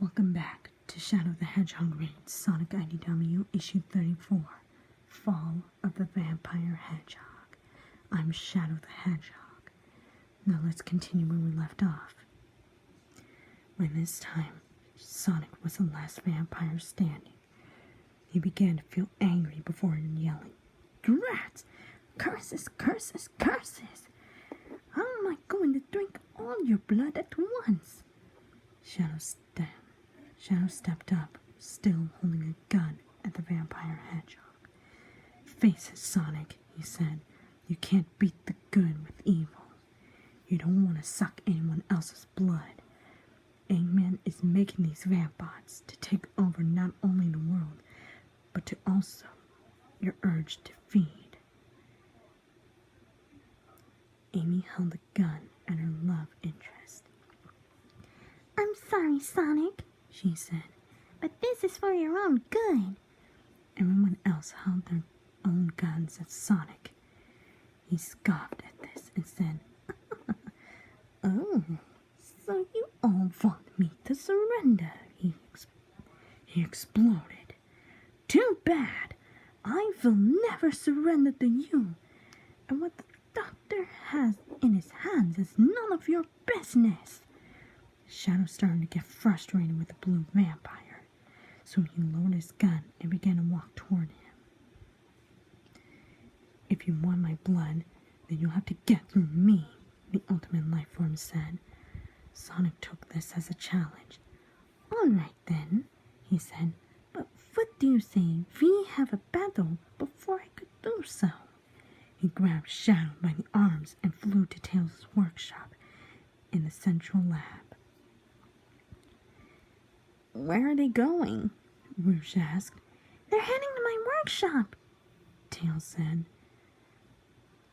Welcome back to Shadow the Hedgehog reads Sonic IDW issue 34, Fall of the Vampire Hedgehog. I'm Shadow the Hedgehog. Now let's continue where we left off. By this time, Sonic was the last vampire standing. He began to feel angry before yelling, "Drats! Curses, curses, curses! How am I going to drink all your blood at once?" Shadow stepped up, still holding a gun at the vampire hedgehog. "Face it, Sonic," he said. "You can't beat the good with evil. You don't want to suck anyone else's blood. Eggman is making these vampires to take over not only the world, but to also your urge to feed." Amy held the gun at her love interest. "I'm sorry, Sonic," she said, "but this is for your own good." Everyone else held their own guns at Sonic. He scoffed at this and said, "Oh, so you all want me to surrender," he exploded. "Too bad. I will never surrender to you. And what the doctor has in his hands is none of your business." Shadow started to get frustrated with the blue vampire, so he lowered his gun and began to walk toward him. "If you want my blood, then you'll have to get through me," the ultimate life form said. Sonic took this as a challenge. "All right then," he said, "but what do you say we have a battle before I could do so?" He grabbed Shadow by the arms and flew to Tails' workshop in the central lab. "Where are they going?" Rouge asked. "They're heading to my workshop," Tails said.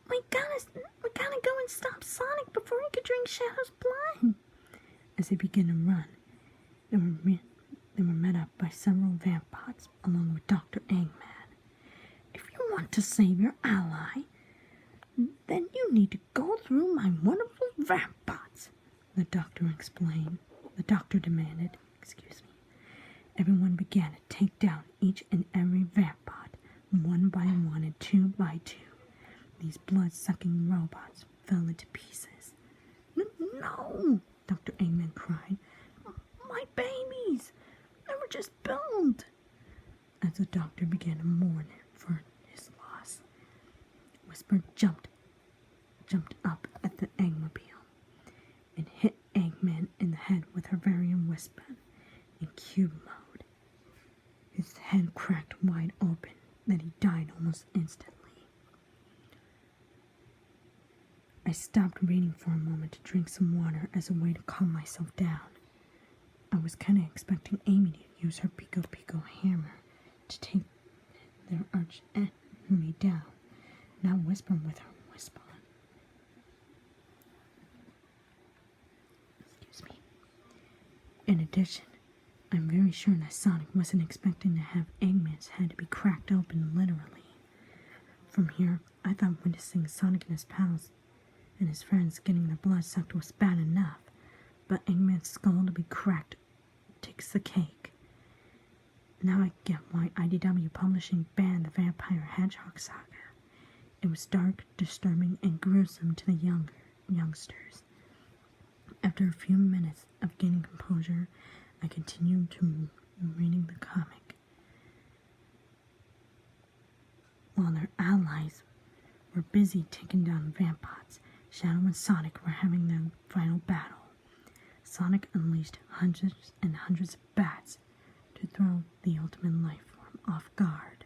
We gotta go and stop Sonic before he could drink Shadow's blood." As they began to run, they were met up by several vampires along with Dr. Eggman. "If you want to save your ally, then you need to go through my wonderful vampires," the doctor demanded. Everyone began to take down each and every vampire, one by one and two by two. These blood-sucking robots fell into pieces. "No!" Dr. Eggman cried. "My babies! They were just built!" As the doctor began to mourn for his loss, Whisper jumped up at the Eggmobile and hit Eggman in the head with her very own Whisper in cube mode. His head cracked wide open, then he died almost instantly. I stopped reading for a moment to drink some water as a way to calm myself down. I was kind of expecting Amy to use her Pico Pico hammer to take their arch enemy down, not Whisper with her Whisper. In addition, I'm very sure that Sonic wasn't expecting to have Eggman's head be cracked open literally. From here, I thought witnessing Sonic and his pals and his friends getting their blood sucked was bad enough, but Eggman's skull to be cracked takes the cake. Now I get why IDW Publishing banned the Vampire Hedgehog saga. It was dark, disturbing, and gruesome to the youngsters. After a few minutes of gaining composure, I continued to reading the comic. While their allies were busy taking down vampires, Shadow and Sonic were having their final battle. Sonic unleashed hundreds and hundreds of bats to throw the ultimate life form off guard.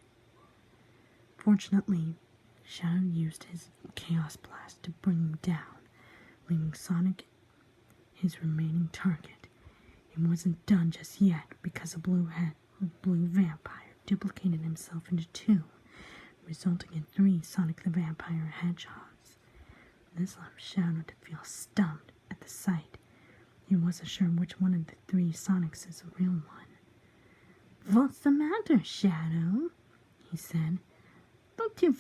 Fortunately, Shadow used his Chaos Blast to bring him down, leaving Sonic his remaining target. He wasn't done just yet because the blue vampire duplicated himself into two, resulting in 3 Sonic the Vampire Hedgehogs. This left Shadow to feel stunned at the sight. He wasn't sure which one of the 3 Sonics is the real one. "What's the matter, Shadow?" he said. Don't you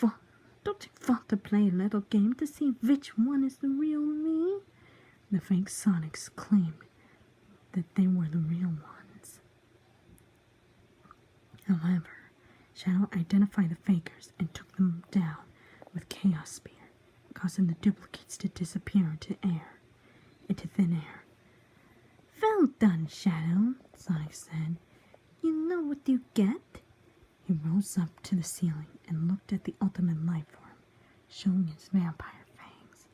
want to play a little game to see which one is the real me?" The fake Sonics claimed that they were the real one. However, Shadow identified the fakers and took them down with Chaos Spear, causing the duplicates to disappear into thin air. Well done, Shadow, Sonic said. You know what you get? He rose up to the ceiling and looked at the ultimate life form, showing his vampire fangs.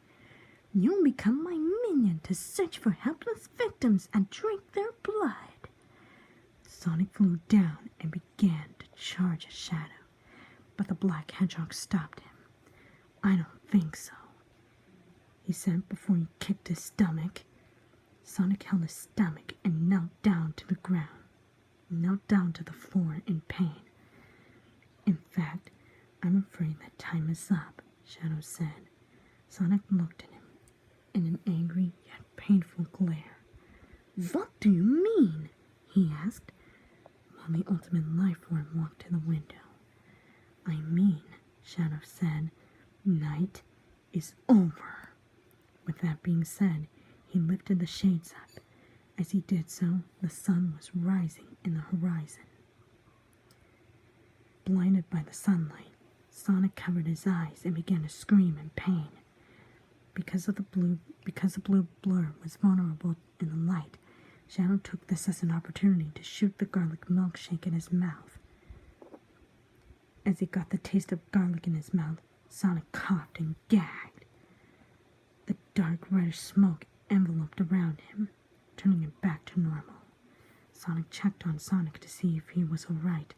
You'll become my minion to search for helpless victims and drink their blood. Sonic flew down and began to charge at Shadow, but the black hedgehog stopped him. I don't think so, he said before he kicked his stomach. Sonic held his stomach and knelt down to the ground, knelt down to the floor in pain. In fact, I'm afraid that time is up, Shadow said. Sonic looked at him in an angry yet painful glare. What do you mean? He asked, while the ultimate life form walked to the window. I mean, Shadow said, night is over. With that being said, he lifted the shades up. As he did so, the sun was rising in the horizon. Blinded by the sunlight, Sonic covered his eyes and began to scream in pain. Because the blue blur was vulnerable in the light, Shadow took this as an opportunity to shoot the garlic milkshake in his mouth. As he got the taste of garlic in his mouth, Sonic coughed and gagged. The dark reddish smoke enveloped around him, turning him back to normal. Sonic checked on Sonic to see if he was all right,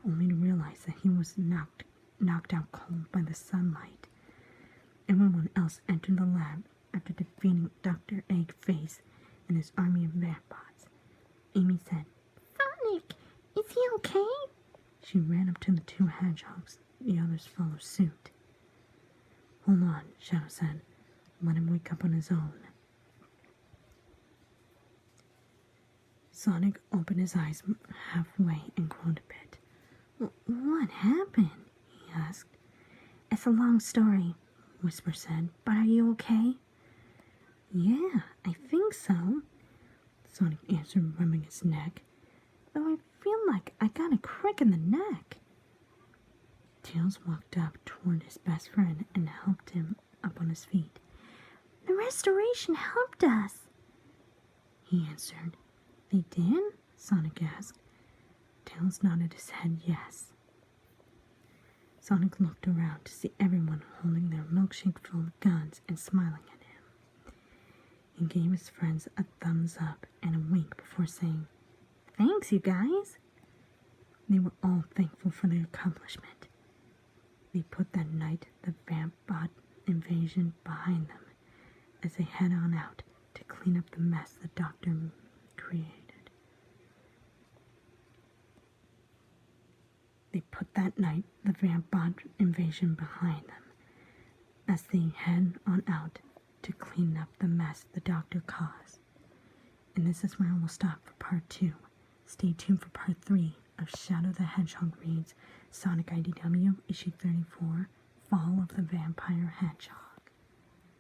only to realize that he was knocked out cold by the sunlight. Everyone else entered the lab after defeating Dr. Eggface and his army of vampires. Amy said, Sonic, is he okay? She ran up to the two hedgehogs. The others followed suit. Hold on, Shadow said. Let him wake up on his own. Sonic opened his eyes halfway and groaned a bit. What happened? He asked. It's a long story, Whisper said, but are you okay? Yeah, I think so, Sonic answered, rubbing his neck. Though I feel like I got a crick in the neck. Tails walked up toward his best friend and helped him up on his feet. The restoration helped us, he answered. They did? Sonic asked. Tails nodded his head yes. Sonic looked around to see everyone holding their milkshake-filled guns and smiling at him. He gave his friends a thumbs up and a wink before saying, Thanks, you guys. They were all thankful for their accomplishment. They put that night the Vampbot invasion behind them as they head on out to clean up the mess the Doctor created. They put that night the Vampbot invasion behind them as they head on out to clean up the mess the Doctor caused. And this is where we'll stop for part 2. Stay tuned for part 3 of Shadow the Hedgehog reads Sonic IDW issue 34, Fall of the Vampire Hedgehog.